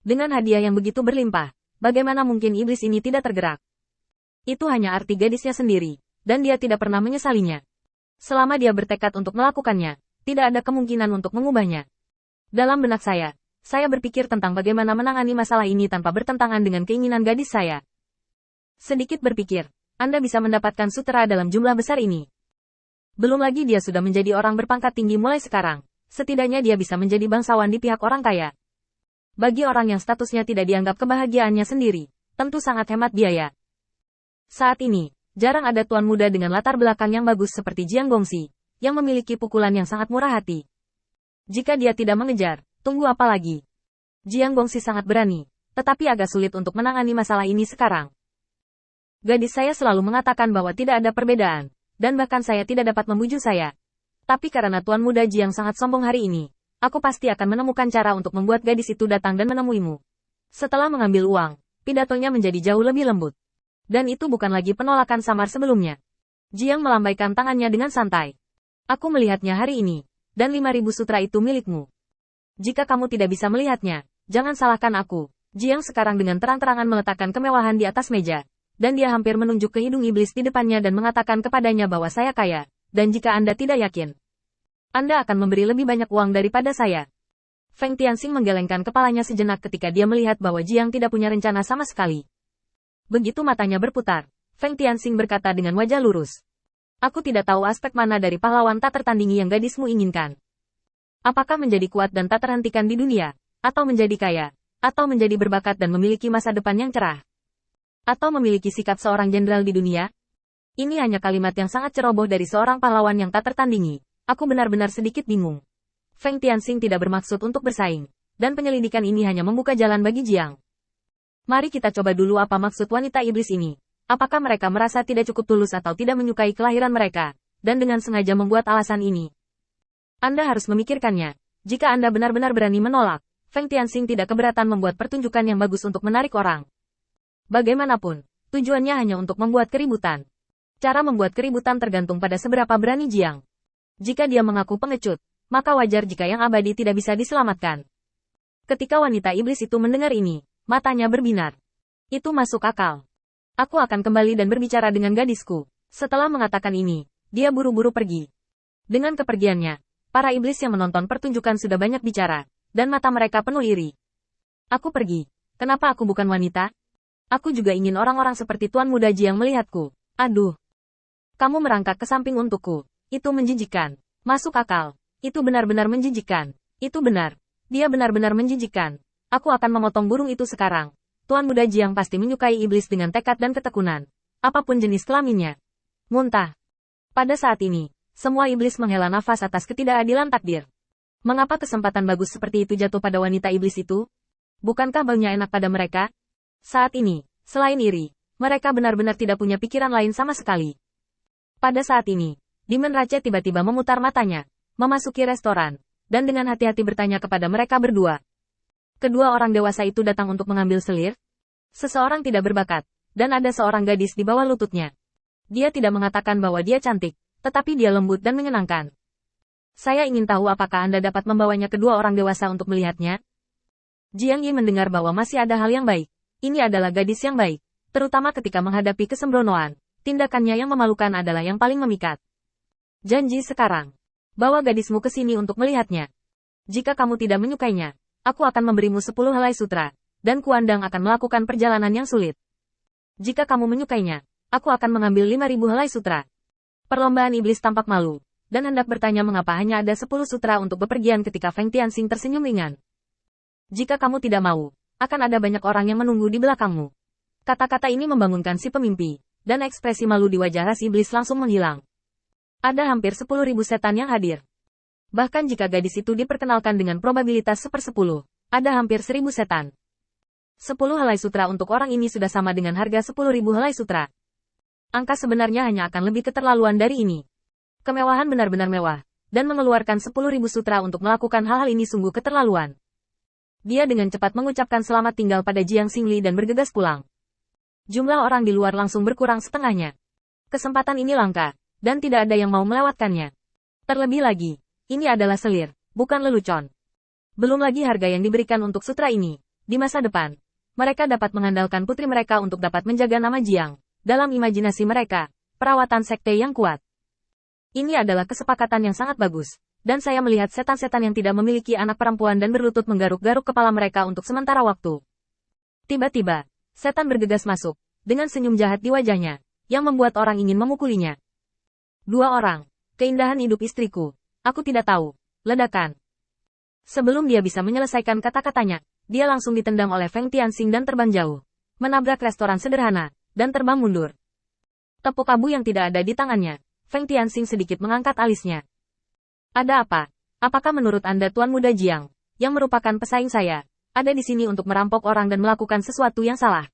Dengan hadiah yang begitu berlimpah, bagaimana mungkin iblis ini tidak tergerak? Itu hanya arti gadisnya sendiri, dan dia tidak pernah menyesalinya. Selama dia bertekad untuk melakukannya, tidak ada kemungkinan untuk mengubahnya. Dalam benak saya berpikir tentang bagaimana menangani masalah ini tanpa bertentangan dengan keinginan gadis saya. Sedikit berpikir, Anda bisa mendapatkan sutera dalam jumlah besar ini. Belum lagi dia sudah menjadi orang berpangkat tinggi mulai sekarang. Setidaknya dia bisa menjadi bangsawan di pihak orang kaya. Bagi orang yang statusnya tidak dianggap kebahagiaannya sendiri, tentu sangat hemat biaya. Saat ini, jarang ada tuan muda dengan latar belakang yang bagus seperti Jiang Gongxi, yang memiliki pukulan yang sangat murah hati. Jika dia tidak mengejar, tunggu apa lagi? Jiang Gongxi sangat berani, tetapi agak sulit untuk menangani masalah ini sekarang. Gadis saya selalu mengatakan bahwa tidak ada perbedaan, dan bahkan saya tidak dapat membujuk saya. Tapi karena tuan muda Jiang sangat sombong hari ini, aku pasti akan menemukan cara untuk membuat gadis itu datang dan menemuimu. Setelah mengambil uang, pidatonya menjadi jauh lebih lembut. Dan itu bukan lagi penolakan samar sebelumnya. Jiang melambaikan tangannya dengan santai. Aku melihatnya hari ini, dan 5.000 sutra itu milikmu. Jika kamu tidak bisa melihatnya, jangan salahkan aku. Jiang sekarang dengan terang-terangan meletakkan kemewahan di atas meja. Dan dia hampir menunjuk ke hidung iblis di depannya dan mengatakan kepadanya bahwa saya kaya, dan jika Anda tidak yakin, Anda akan memberi lebih banyak uang daripada saya. Feng Tianxing menggelengkan kepalanya sejenak ketika dia melihat bahwa Jiang tidak punya rencana sama sekali. Begitu matanya berputar, Feng Tianxing berkata dengan wajah lurus. Aku tidak tahu aspek mana dari pahlawan tak tertandingi yang gadismu inginkan. Apakah menjadi kuat dan tak terhentikan di dunia, atau menjadi kaya, atau menjadi berbakat dan memiliki masa depan yang cerah? Atau memiliki sikap seorang jenderal di dunia? Ini hanya kalimat yang sangat ceroboh dari seorang pahlawan yang tak tertandingi. Aku benar-benar sedikit bingung. Feng Tianxing tidak bermaksud untuk bersaing, dan penyelidikan ini hanya membuka jalan bagi Jiang. Mari kita coba dulu apa maksud wanita iblis ini. Apakah mereka merasa tidak cukup tulus atau tidak menyukai kelahiran mereka, dan dengan sengaja membuat alasan ini? Anda harus memikirkannya. Jika Anda benar-benar berani menolak, Feng Tianxing tidak keberatan membuat pertunjukan yang bagus untuk menarik orang. Bagaimanapun, tujuannya hanya untuk membuat keributan. Cara membuat keributan tergantung pada seberapa berani Jiang. Jika dia mengaku pengecut, maka wajar jika yang abadi tidak bisa diselamatkan. Ketika wanita iblis itu mendengar ini, matanya berbinar. Itu masuk akal. Aku akan kembali dan berbicara dengan gadisku. Setelah mengatakan ini, dia buru-buru pergi. Dengan kepergiannya, para iblis yang menonton pertunjukan sudah banyak bicara, dan mata mereka penuh iri. Aku pergi. Kenapa aku bukan wanita? Aku juga ingin orang-orang seperti Tuan Muda Jiang melihatku. Aduh. Kamu merangkak ke samping untukku. Itu menjijikkan. Masuk akal. Itu benar-benar menjijikkan. Itu benar. Dia benar-benar menjijikkan. Aku akan memotong burung itu sekarang. Tuan Muda Jiang pasti menyukai iblis dengan tekad dan ketekunan. Apapun jenis kelaminnya. Muntah. Pada saat ini, semua iblis menghela nafas atas ketidakadilan takdir. Mengapa kesempatan bagus seperti itu jatuh pada wanita iblis itu? Bukankah baunya enak pada mereka? Saat ini, selain iri, mereka benar-benar tidak punya pikiran lain sama sekali. Pada saat ini, Demon Rache tiba-tiba memutar matanya, memasuki restoran, dan dengan hati-hati bertanya kepada mereka berdua. Kedua orang dewasa itu datang untuk mengambil selir. Seseorang tidak berbakat, dan ada seorang gadis di bawah lututnya. Dia tidak mengatakan bahwa dia cantik, tetapi dia lembut dan menyenangkan. Saya ingin tahu apakah Anda dapat membawanya kedua orang dewasa untuk melihatnya? Jiang Yi mendengar bahwa masih ada hal yang baik. Ini adalah gadis yang baik, terutama ketika menghadapi kesembronoan. Tindakannya yang memalukan adalah yang paling memikat. Janji sekarang. Bawa gadismu ke sini untuk melihatnya. Jika kamu tidak menyukainya, aku akan memberimu 10 helai sutra, dan Kuandang akan melakukan perjalanan yang sulit. Jika kamu menyukainya, aku akan mengambil 5.000 helai sutra. Perlombaan iblis tampak malu, dan hendak bertanya mengapa hanya ada 10 sutra untuk bepergian ketika Feng Tianxing tersenyum ringan. Jika kamu tidak mau, akan ada banyak orang yang menunggu di belakangmu. Kata-kata ini membangunkan si pemimpi, dan ekspresi malu di wajah ras iblis langsung menghilang. Ada hampir 10.000 setan yang hadir. Bahkan jika gadis itu diperkenalkan dengan probabilitas 1/10, ada hampir 1.000 setan. 10 helai sutra untuk orang ini sudah sama dengan harga 10.000 helai sutra. Angka sebenarnya hanya akan lebih keterlaluan dari ini. Kemewahan benar-benar mewah, dan mengeluarkan 10.000 sutra untuk melakukan hal-hal ini sungguh keterlaluan. Dia dengan cepat mengucapkan selamat tinggal pada Jiang Xingli dan bergegas pulang. Jumlah orang di luar langsung berkurang setengahnya. Kesempatan ini langka, dan tidak ada yang mau melewatkannya. Terlebih lagi, ini adalah selir, bukan lelucon. Belum lagi harga yang diberikan untuk sutra ini, di masa depan, mereka dapat mengandalkan putri mereka untuk dapat menjaga nama Jiang. Dalam imajinasi mereka, perawatan sekte yang kuat. Ini adalah kesepakatan yang sangat bagus, dan saya melihat setan-setan yang tidak memiliki anak perempuan dan berlutut menggaruk-garuk kepala mereka untuk sementara waktu. Tiba-tiba, setan bergegas masuk, dengan senyum jahat di wajahnya, yang membuat orang ingin memukulinya. Dua orang, keindahan hidup istriku, aku tidak tahu, ledakan. Sebelum dia bisa menyelesaikan kata-katanya, dia langsung ditendang oleh Feng Tianxing dan terbang jauh, menabrak restoran sederhana, dan terbang mundur. Tepuk abu yang tidak ada di tangannya, Feng Tianxing sedikit mengangkat alisnya. Ada apa? Apakah menurut Anda Tuan Muda Jiang, yang merupakan pesaing saya, ada di sini untuk merampok orang dan melakukan sesuatu yang salah?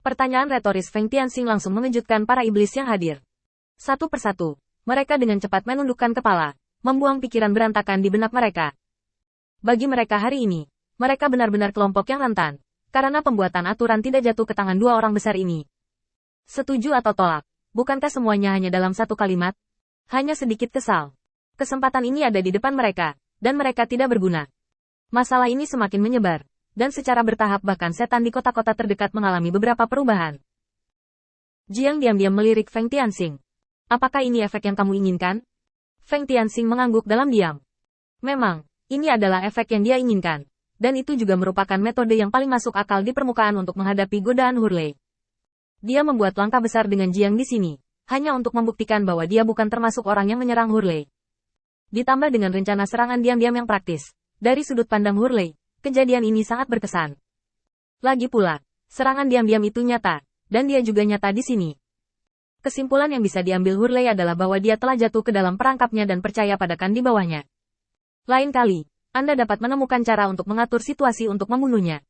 Pertanyaan retoris Feng Tianxing langsung mengejutkan para iblis yang hadir. Satu persatu, mereka dengan cepat menundukkan kepala, membuang pikiran berantakan di benak mereka. Bagi mereka hari ini, mereka benar-benar kelompok yang rentan, karena pembuatan aturan tidak jatuh ke tangan dua orang besar ini. Setuju atau tolak? Bukankah semuanya hanya dalam satu kalimat? Hanya sedikit kesal. Kesempatan ini ada di depan mereka, dan mereka tidak berguna. Masalah ini semakin menyebar, dan secara bertahap bahkan setan di kota-kota terdekat mengalami beberapa perubahan. Jiang diam-diam melirik Feng Tianxing. Apakah ini efek yang kamu inginkan? Feng Tianxing mengangguk dalam diam. Memang, ini adalah efek yang dia inginkan. Dan itu juga merupakan metode yang paling masuk akal di permukaan untuk menghadapi godaan Hurley. Dia membuat langkah besar dengan Jiang di sini, hanya untuk membuktikan bahwa dia bukan termasuk orang yang menyerang Hurley. Ditambah dengan rencana serangan diam-diam yang praktis, dari sudut pandang Hurley, kejadian ini sangat berkesan. Lagi pula, serangan diam-diam itu nyata, dan dia juga nyata di sini. Kesimpulan yang bisa diambil Hurley adalah bahwa dia telah jatuh ke dalam perangkapnya dan percaya padakan di bawahnya. Lain kali, Anda dapat menemukan cara untuk mengatur situasi untuk membunuhnya.